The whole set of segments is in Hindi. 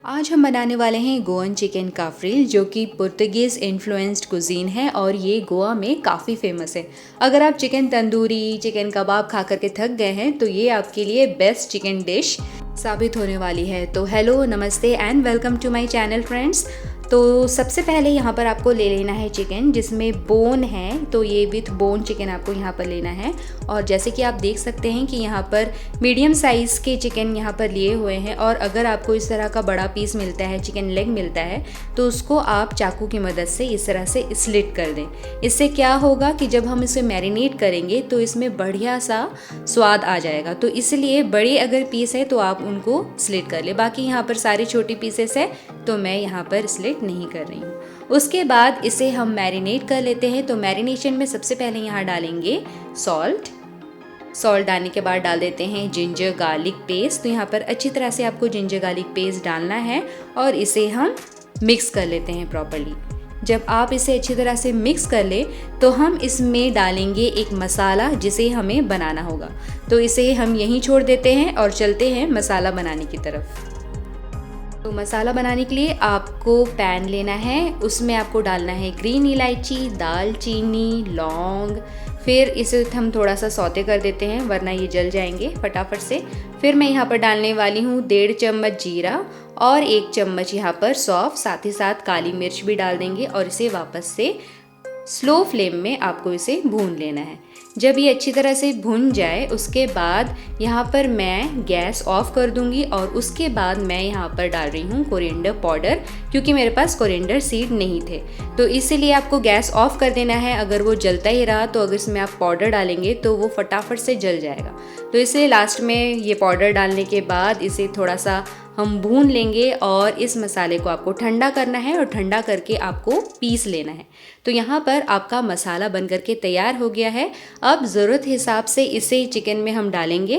आज हम बनाने वाले हैं गोवन चिकन काफ्रिल, जो कि पुर्तगीज़ इन्फ्लुएंस्ड कुजीन है और ये गोवा में काफ़ी फेमस है। अगर आप चिकन तंदूरी, चिकन कबाब खा करके थक गए हैं तो ये आपके लिए बेस्ट चिकन डिश साबित होने वाली है। तो हेलो, नमस्ते and welcome to my channel friends. तो सबसे पहले यहाँ पर आपको ले लेना है चिकन जिसमें बोन है, तो ये विथ बोन चिकन आपको यहाँ पर लेना है। और जैसे कि आप देख सकते हैं कि यहाँ पर मीडियम साइज़ के चिकन यहाँ पर लिए हुए हैं। और अगर आपको इस तरह का बड़ा पीस मिलता है, चिकन लेग मिलता है, तो उसको आप चाकू की मदद से इस तरह से स्लिट कर दें। इससे क्या होगा कि जब हम इसे मैरिनेट करेंगे तो इसमें बढ़िया सा स्वाद आ जाएगा। तो इसलिए बड़े अगर पीस है तो आप उनको स्लिट कर ले। बाकी यहाँ पर सारी छोटी पीसेस है तो मैं यहाँ पर स्लिट नहीं कर रही हूँ। उसके बाद इसे हम मैरिनेट कर लेते हैं। तो मैरिनेशन में सबसे पहले यहाँ डालेंगे सॉल्ट डालने के बाद डाल देते हैं जिंजर गार्लिक पेस्ट। तो यहाँ पर अच्छी तरह से आपको जिंजर गार्लिक पेस्ट डालना है और इसे हम मिक्स कर लेते हैं प्रॉपर्ली। जब आप इसे अच्छी तरह से मिक्स कर ले तो हम इसमें डालेंगे एक मसाला जिसे हमें बनाना होगा। तो इसे हम यहीं छोड़ देते हैं और चलते हैं मसाला बनाने की तरफ। तो मसाला बनाने के लिए आपको पैन लेना है, उसमें आपको डालना है ग्रीन इलायची, दालचीनी, लौंग। फिर इसे हम थोड़ा सा सौते कर देते हैं वरना ये जल जाएंगे फटाफट से। फिर मैं यहाँ पर डालने वाली हूँ 1.5 चम्मच जीरा और 1 चम्मच यहाँ पर सौंफ, साथ ही साथ काली मिर्च भी डाल देंगे और इसे वापस से स्लो फ्लेम में आपको इसे भून लेना है। जब ये अच्छी तरह से भुन जाए उसके बाद यहाँ पर मैं गैस ऑफ कर दूंगी और उसके बाद मैं यहाँ पर डाल रही हूँ कोरिएंडर पाउडर, क्योंकि मेरे पास कोरिएंडर सीड नहीं थे। तो इसीलिए आपको गैस ऑफ कर देना है। अगर वो जलता ही रहा तो अगर इसमें आप पाउडर डालेंगे तो वो फटाफट से जल जाएगा। तो इसलिए लास्ट में ये पाउडर डालने के बाद इसे थोड़ा सा हम भून लेंगे और इस मसाले को आपको ठंडा करना है और ठंडा करके आपको पीस लेना है। तो यहाँ पर आपका मसाला बन करके तैयार हो गया है। अब ज़रूरत हिसाब से इसे चिकन में हम डालेंगे।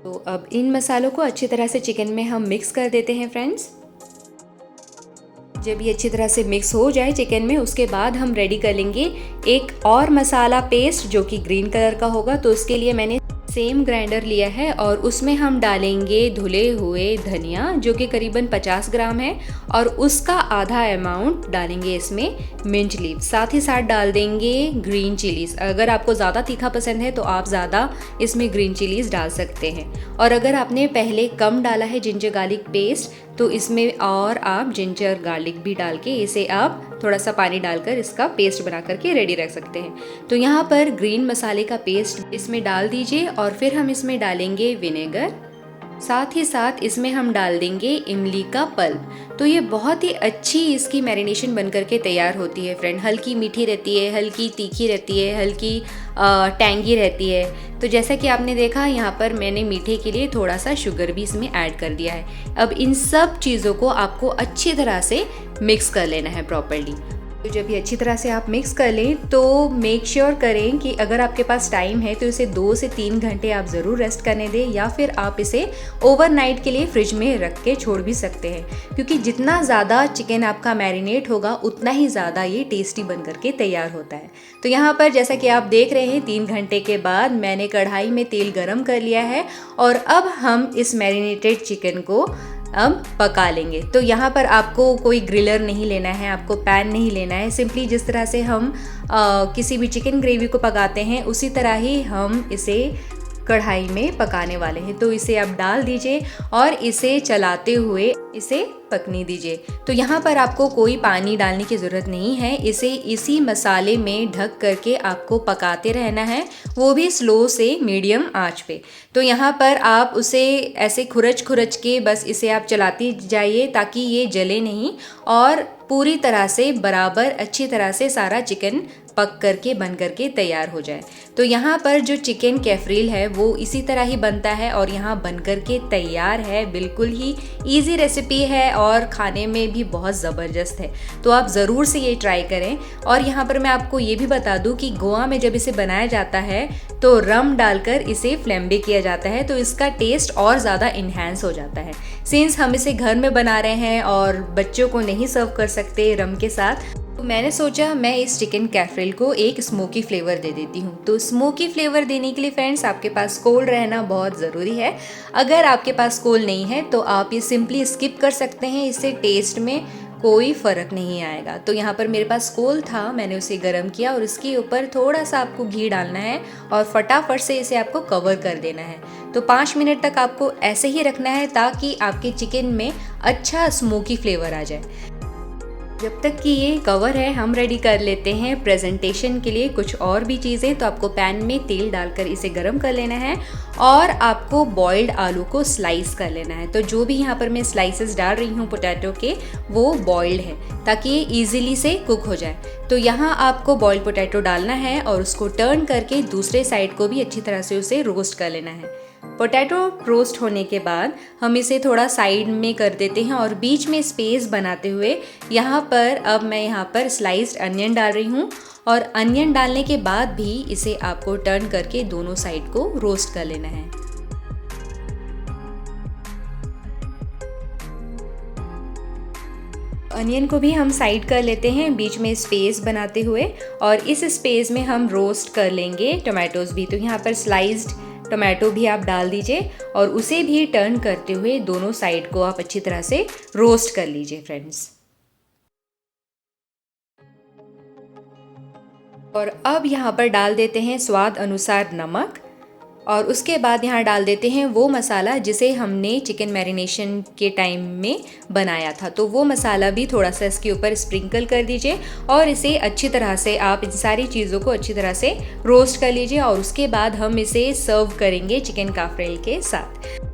तो अब इन मसालों को अच्छी तरह से चिकन में हम मिक्स कर देते हैं फ्रेंड्स। जब ये अच्छी तरह से मिक्स हो जाए चिकन में, उसके बाद हम रेडी कर लेंगे एक और मसाला पेस्ट जो कि ग्रीन कलर का होगा। तो उसके लिए मैंने सेम ग्राइंडर लिया है और उसमें हम डालेंगे धुले हुए धनिया जो कि करीबन 50 ग्राम है और उसका आधा अमाउंट डालेंगे इसमें मिंट लीव। साथ ही साथ डाल देंगे ग्रीन चिलीज़। अगर आपको ज़्यादा तीखा पसंद है तो आप ज़्यादा इसमें ग्रीन चिलीज़ डाल सकते हैं। और अगर आपने पहले कम डाला है जिंजर गार्लिक पेस्ट तो इसमें और आप जिंजर गार्लिक भी डाल के इसे आप थोड़ा सा पानी डालकर इसका पेस्ट बना करके रेडी रख सकते हैं। तो यहाँ पर ग्रीन मसाले का पेस्ट इसमें डाल दीजिए और फिर हम इसमें डालेंगे विनेगर। साथ ही साथ इसमें हम डाल देंगे इमली का पल्प। तो ये बहुत ही अच्छी इसकी मैरिनेशन बन करके तैयार होती है फ्रेंड। हल्की मीठी रहती है, हल्की तीखी रहती है, हल्की टैंगी रहती है। तो जैसा कि आपने देखा यहाँ पर मैंने मीठे के लिए थोड़ा सा शुगर भी इसमें ऐड कर दिया है। अब इन सब चीज़ों को आपको अच्छी तरह से मिक्स कर लेना है प्रॉपर्ली। तो जब ये अच्छी तरह से आप मिक्स कर लें तो मेक श्योर करें कि अगर आपके पास टाइम है तो इसे 2 से 3 घंटे आप ज़रूर रेस्ट करने दें, या फिर आप इसे ओवरनाइट के लिए फ्रिज में रख के छोड़ भी सकते हैं, क्योंकि जितना ज़्यादा चिकन आपका मैरिनेट होगा उतना ही ज़्यादा ये टेस्टी बन करके तैयार होता है। तो यहाँ पर जैसा कि आप देख रहे हैं 3 घंटे के बाद मैंने कढ़ाई में तेल गरम कर लिया है और अब हम इस मैरिनेटेड चिकन को अब पका लेंगे। तो यहाँ पर आपको कोई ग्रिलर नहीं लेना है, आपको पैन नहीं लेना है। सिंपली जिस तरह से हम किसी भी चिकन ग्रेवी को पकाते हैं उसी तरह ही हम इसे कढ़ाई में पकाने वाले हैं। तो इसे आप डाल दीजिए और इसे चलाते हुए इसे पकने दीजिए। तो यहाँ पर आपको कोई पानी डालने की ज़रूरत नहीं है। इसे इसी मसाले में ढक करके आपको पकाते रहना है, वो भी स्लो से मीडियम आंच पे। तो यहाँ पर आप उसे ऐसे खुरच के बस इसे आप चलाती जाइए ताकि ये जले नहीं और पूरी तरह से बराबर अच्छी तरह से सारा चिकन पक करके बन करके तैयार हो जाए। तो यहाँ पर जो चिकन कैफ्रील है वो इसी तरह ही बनता है और यहाँ बन करके तैयार है। बिल्कुल ही इजी रेसिपी है और खाने में भी बहुत ज़बरदस्त है। तो आप ज़रूर से ये ट्राई करें। और यहाँ पर मैं आपको ये भी बता दूँ कि गोवा में जब इसे बनाया जाता है तो रम डालकर इसे फ्लेम्बे किया जाता है, तो इसका टेस्ट और ज़्यादा इन्हेंस हो जाता है। सिंस हम इसे घर में बना रहे हैं और बच्चों को नहीं सर्व कर सकते रम के साथ, मैंने सोचा मैं इस चिकन कैफरेल को एक स्मोकी फ्लेवर दे देती हूँ। तो स्मोकी फ्लेवर देने के लिए फ्रेंड्स आपके पास कोल रहना बहुत ज़रूरी है। अगर आपके पास कोल नहीं है तो आप ये सिंपली स्किप कर सकते हैं, इससे टेस्ट में कोई फ़र्क नहीं आएगा। तो यहाँ पर मेरे पास कोल था, मैंने उसे गर्म किया और उसके ऊपर थोड़ा सा आपको घी डालना है और फटाफट से इसे आपको कवर कर देना है। तो 5 मिनट तक आपको ऐसे ही रखना है ताकि आपके चिकन में अच्छा स्मोकी फ्लेवर आ जाए। जब तक कि ये कवर है हम रेडी कर लेते हैं प्रेजेंटेशन के लिए कुछ और भी चीज़ें। तो आपको पैन में तेल डालकर इसे गरम कर लेना है और आपको बॉइल्ड आलू को स्लाइस कर लेना है। तो जो भी यहाँ पर मैं स्लाइसेस डाल रही हूँ पोटैटो के, वो बॉइल्ड है ताकि ये ईजिली से कुक हो जाए। तो यहाँ आपको बॉइल्ड पोटैटो डालना है और उसको टर्न करके दूसरे साइड को भी अच्छी तरह से उसे रोस्ट कर लेना है। पोटैटो रोस्ट होने के बाद हम इसे थोड़ा साइड में कर देते हैं और बीच में स्पेस बनाते हुए यहाँ पर अब मैं यहाँ पर स्लाइस्ड अनियन डाल रही हूँ और अनियन डालने के बाद भी इसे आपको टर्न करके दोनों साइड को रोस्ट कर लेना है। अनियन को भी हम साइड कर लेते हैं बीच में स्पेस बनाते हुए और इस स्पेस में हम रोस्ट कर लेंगे टोमेटोज़ भी। तो यहाँ पर स्लाइस्ड टोमेटो भी आप डाल दीजिए और उसे भी टर्न करते हुए दोनों साइड को आप अच्छी तरह से रोस्ट कर लीजिए फ्रेंड्स। और अब यहाँ पर डाल देते हैं स्वाद अनुसार नमक और उसके बाद यहाँ डाल देते हैं वो मसाला जिसे हमने चिकन मैरिनेशन के टाइम में बनाया था। तो वो मसाला भी थोड़ा सा इसके ऊपर स्प्रिंकल कर दीजिए और इसे अच्छी तरह से आप इन सारी चीज़ों को अच्छी तरह से रोस्ट कर लीजिए और उसके बाद हम इसे सर्व करेंगे चिकन काफ्रेल के साथ।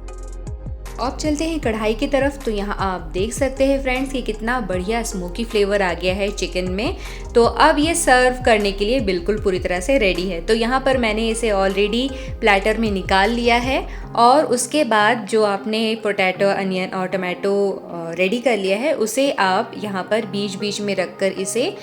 अब चलते हैं कढ़ाई की तरफ। तो यहाँ आप देख सकते हैं फ्रेंड्स कि कितना बढ़िया स्मोकी फ्लेवर आ गया है चिकन में। तो अब ये सर्व करने के लिए बिल्कुल पूरी तरह से रेडी है। तो यहाँ पर मैंने इसे ऑलरेडी प्लेटर में निकाल लिया है और उसके बाद जो आपने पोटैटो, अनियन और टमाटो रेडी कर लिया है उसे आप यहाँ पर बीच बीच में रखकर इसे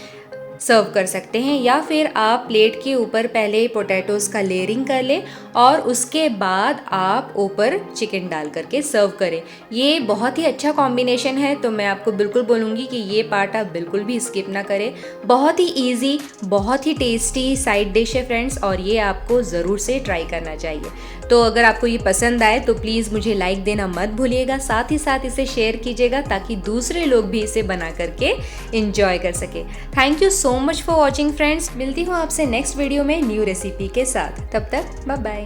सर्व कर सकते हैं, या फिर आप प्लेट के ऊपर पहले पोटैटोज़ का लेयरिंग कर लें और उसके बाद आप ऊपर चिकन डाल करके सर्व करें। ये बहुत ही अच्छा कॉम्बिनेशन है। तो मैं आपको बिल्कुल बोलूँगी कि ये पार्ट आप बिल्कुल भी स्किप ना करें। बहुत ही इजी, बहुत ही टेस्टी साइड डिश है फ्रेंड्स और ये आपको ज़रूर से ट्राई करना चाहिए। तो अगर आपको ये पसंद आए तो प्लीज़ मुझे लाइक देना मत भूलिएगा, साथ ही साथ इसे शेयर कीजिएगा ताकि दूसरे लोग भी इसे बना करके इंजॉय कर सके। Thank you so much for watching friends. मिलती हूँ आपसे नेक्स्ट वीडियो में न्यू रेसिपी के साथ। तब तक बाय बाय।